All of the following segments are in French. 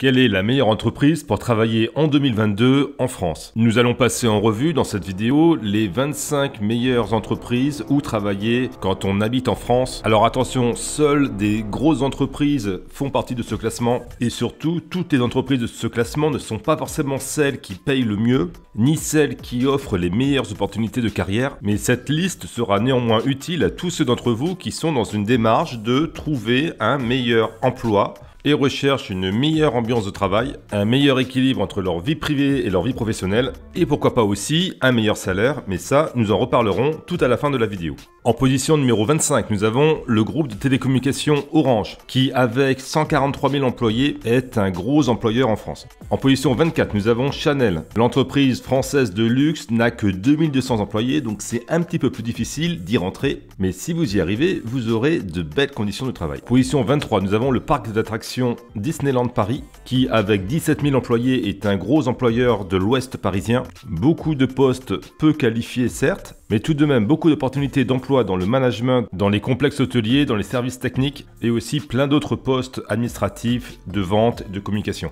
Quelle est la meilleure entreprise pour travailler en 2022 en France? Nous allons passer en revue dans cette vidéo les 25 meilleures entreprises où travailler quand on habite en France. Alors attention, seules des grosses entreprises font partie de ce classement et surtout, toutes les entreprises de ce classement ne sont pas forcément celles qui payent le mieux, ni celles qui offrent les meilleures opportunités de carrière, mais cette liste sera néanmoins utile à tous ceux d'entre vous qui sont dans une démarche de trouver un meilleur emploi et recherchent une meilleure ambiance de travail, un meilleur équilibre entre leur vie privée et leur vie professionnelle, et pourquoi pas aussi un meilleur salaire, mais ça, nous en reparlerons tout à la fin de la vidéo. En position numéro 25, nous avons le groupe de télécommunications Orange, qui avec 143 000 employés est un gros employeur en France. En position 24, nous avons Chanel. L'entreprise française de luxe n'a que 2200 employés, donc c'est un petit peu plus difficile d'y rentrer, mais si vous y arrivez, vous aurez de belles conditions de travail. Position 23, nous avons le parc d'attractions Disneyland Paris, qui avec 17 000 employés est un gros employeur de l'ouest parisien. Beaucoup de postes peu qualifiés certes, mais tout de même beaucoup d'opportunités d'emploi dans le management, dans les complexes hôteliers, dans les services techniques et aussi plein d'autres postes administratifs, de vente et de communication.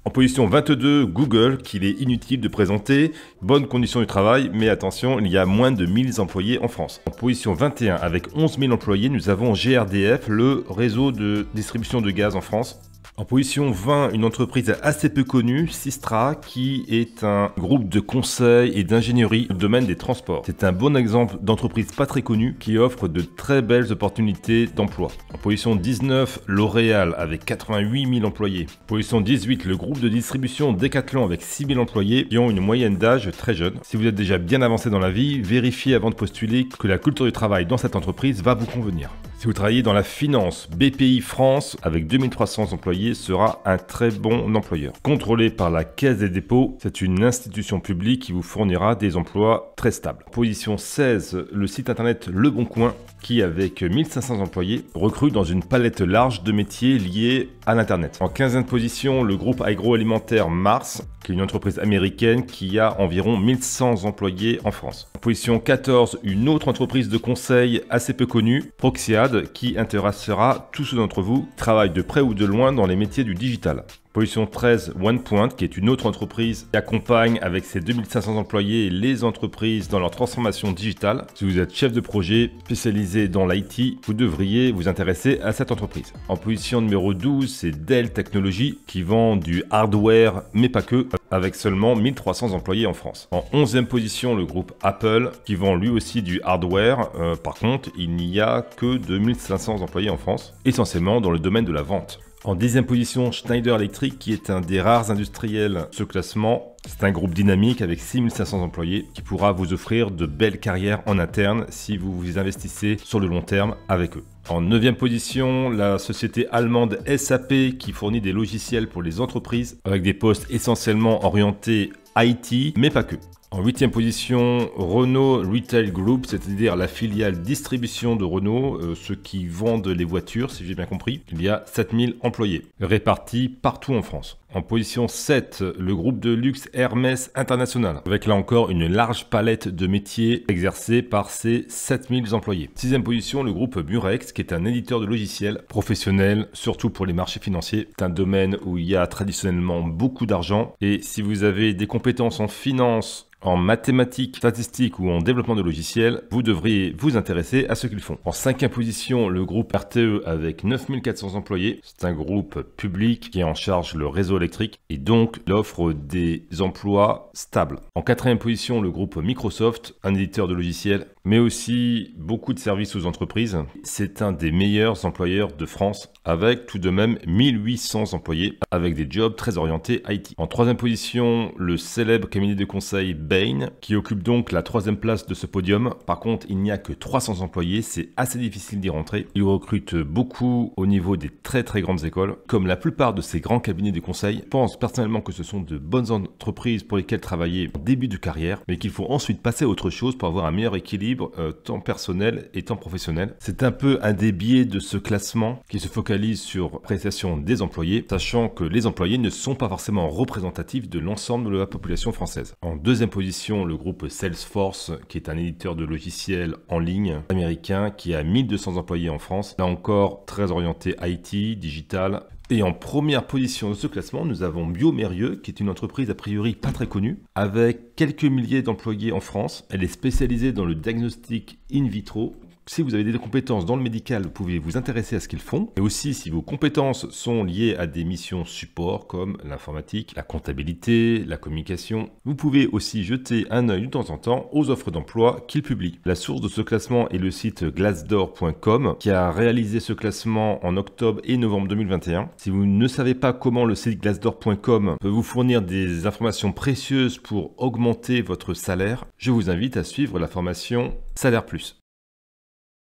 En position 22, Google, qu'il est inutile de présenter, bonnes conditions du travail, mais attention, il y a moins de 1000 employés en France. En position 21, avec 11 000 employés, nous avons GRDF, le réseau de distribution de gaz en France. En position 20, une entreprise assez peu connue, Systra, qui est un groupe de conseil et d'ingénierie dans le domaine des transports. C'est un bon exemple d'entreprise pas très connue qui offre de très belles opportunités d'emploi. En position 19, L'Oréal avec 88 000 employés. En position 18, le groupe de distribution Decathlon avec 6 000 employés qui ont une moyenne d'âge très jeune. Si vous êtes déjà bien avancé dans la vie, vérifiez avant de postuler que la culture du travail dans cette entreprise va vous convenir. Si vous travaillez dans la finance, BPI France, avec 2300 employés, sera un très bon employeur. Contrôlé par la Caisse des dépôts, c'est une institution publique qui vous fournira des emplois très stables. Position 16, le site internet Le Bon Coin, qui avec 1500 employés, recrute dans une palette large de métiers liés à l'internet. En 15e position, le groupe agroalimentaire Mars, qui est une entreprise américaine qui a environ 1100 employés en France. En position 14, une autre entreprise de conseil assez peu connue, Proxiad, qui intéressera tous ceux d'entre vous qui travaillent de près ou de loin dans les métiers du digital. Position 13, OnePoint, qui est une autre entreprise qui accompagne avec ses 2500 employés les entreprises dans leur transformation digitale. Si vous êtes chef de projet spécialisé dans l'IT, vous devriez vous intéresser à cette entreprise. En position numéro 12, c'est Dell Technologies, qui vend du hardware, mais pas que, avec seulement 1300 employés en France. En 11e position, le groupe Apple, qui vend lui aussi du hardware. Par contre, il n'y a que 2500 employés en France, essentiellement dans le domaine de la vente. En 10e position, Schneider Electric, qui est un des rares industriels de ce classement. C'est un groupe dynamique avec 6500 employés qui pourra vous offrir de belles carrières en interne si vous vous investissez sur le long terme avec eux. En 9e position, la société allemande SAP qui fournit des logiciels pour les entreprises avec des postes essentiellement orientés IT, mais pas que. En 8e position, Renault Retail Group, c'est-à-dire la filiale distribution de Renault, ceux qui vendent les voitures, si j'ai bien compris. Il y a 7000 employés, répartis partout en France. En position 7, le groupe de luxe Hermès International, avec là encore une large palette de métiers exercés par ses 7000 employés. 6e position, le groupe Murex, qui est un éditeur de logiciels professionnel, surtout pour les marchés financiers. C'est un domaine où il y a traditionnellement beaucoup d'argent, et si vous avez des compétences en finance, en mathématiques, statistiques ou en développement de logiciels, vous devriez vous intéresser à ce qu'ils font. En 5e position, le groupe RTE avec 9400 employés. C'est un groupe public qui est en charge le réseau électrique et donc il offre des emplois stables. En 4e position, le groupe Microsoft, un éditeur de logiciels, mais aussi beaucoup de services aux entreprises. C'est un des meilleurs employeurs de France avec tout de même 1800 employés avec des jobs très orientés IT. En 3e position, le célèbre cabinet de conseil Bain, qui occupe donc la 3e place de ce podium. Par contre, il n'y a que 300 employés, c'est assez difficile d'y rentrer. Il recrute beaucoup au niveau des très grandes écoles. Comme la plupart de ces grands cabinets de conseil, je pense personnellement que ce sont de bonnes entreprises pour lesquelles travailler en début de carrière, mais qu'il faut ensuite passer à autre chose pour avoir un meilleur équilibre tant personnel et tant professionnel. C'est un peu un des biais de ce classement qui se focalise sur l'appréciation des employés, sachant que les employés ne sont pas forcément représentatifs de l'ensemble de la population française. En 2e position, le groupe Salesforce, qui est un éditeur de logiciels en ligne américain qui a 1200 employés en France. Là encore, très orienté IT, digital. Et en première position de ce classement, nous avons Biomérieux, qui est une entreprise a priori pas très connue, avec quelques milliers d'employés en France. Elle est spécialisée dans le diagnostic in vitro. Si vous avez des compétences dans le médical, vous pouvez vous intéresser à ce qu'ils font. Et aussi, si vos compétences sont liées à des missions support comme l'informatique, la comptabilité, la communication, vous pouvez aussi jeter un œil de temps en temps aux offres d'emploi qu'ils publient. La source de ce classement est le site glassdoor.com qui a réalisé ce classement en octobre et novembre 2021. Si vous ne savez pas comment le site glassdoor.com peut vous fournir des informations précieuses pour augmenter votre salaire, je vous invite à suivre la formation Salaire Plus.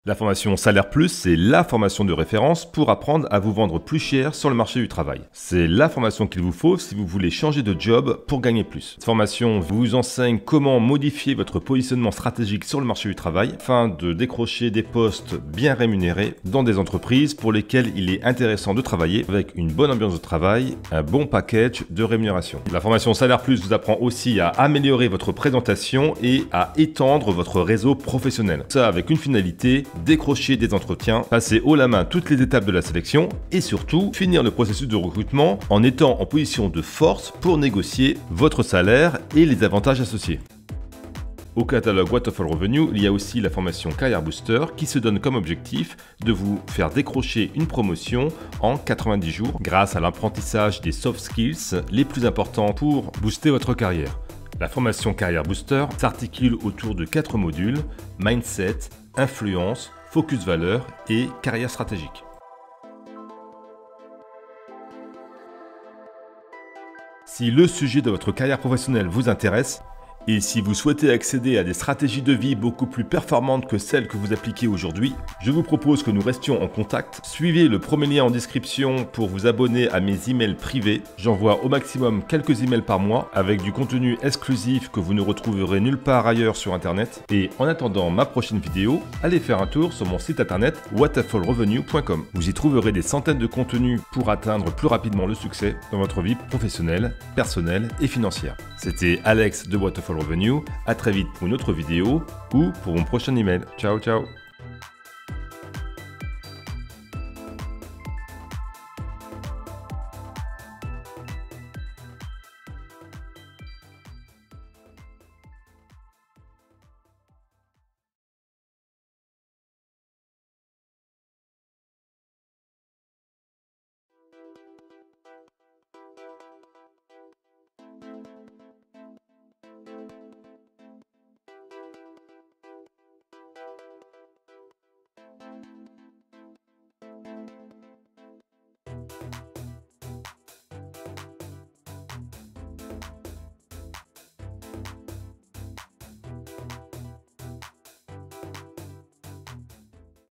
La formation Salaire Plus, c'est la formation de référence pour apprendre à vous vendre plus cher sur le marché du travail. C'est la formation qu'il vous faut si vous voulez changer de job pour gagner plus. Cette formation vous enseigne comment modifier votre positionnement stratégique sur le marché du travail afin de décrocher des postes bien rémunérés dans des entreprises pour lesquelles il est intéressant de travailler avec une bonne ambiance de travail, un bon package de rémunération. La formation Salaire Plus vous apprend aussi à améliorer votre présentation et à étendre votre réseau professionnel. Ça avec une finalité, décrocher des entretiens, passer haut la main toutes les étapes de la sélection et surtout finir le processus de recrutement en étant en position de force pour négocier votre salaire et les avantages associés. Au catalogue Waterfall Revenue, il y a aussi la formation Career Booster qui se donne comme objectif de vous faire décrocher une promotion en 90 jours grâce à l'apprentissage des soft skills les plus importants pour booster votre carrière. La formation Career Booster s'articule autour de 4 modules: mindset, influence, focus valeur et carrière stratégique. Si le sujet de votre carrière professionnelle vous intéresse, et si vous souhaitez accéder à des stratégies de vie beaucoup plus performantes que celles que vous appliquez aujourd'hui, je vous propose que nous restions en contact. Suivez le premier lien en description pour vous abonner à mes emails privés. J'envoie au maximum quelques emails par mois avec du contenu exclusif que vous ne retrouverez nulle part ailleurs sur internet. Et en attendant ma prochaine vidéo, allez faire un tour sur mon site internet waterfallrevenue.com. Vous y trouverez des centaines de contenus pour atteindre plus rapidement le succès dans votre vie professionnelle, personnelle et financière. C'était Alex de Waterfall Revenue, à très vite pour une autre vidéo ou pour mon prochain email. Ciao ciao.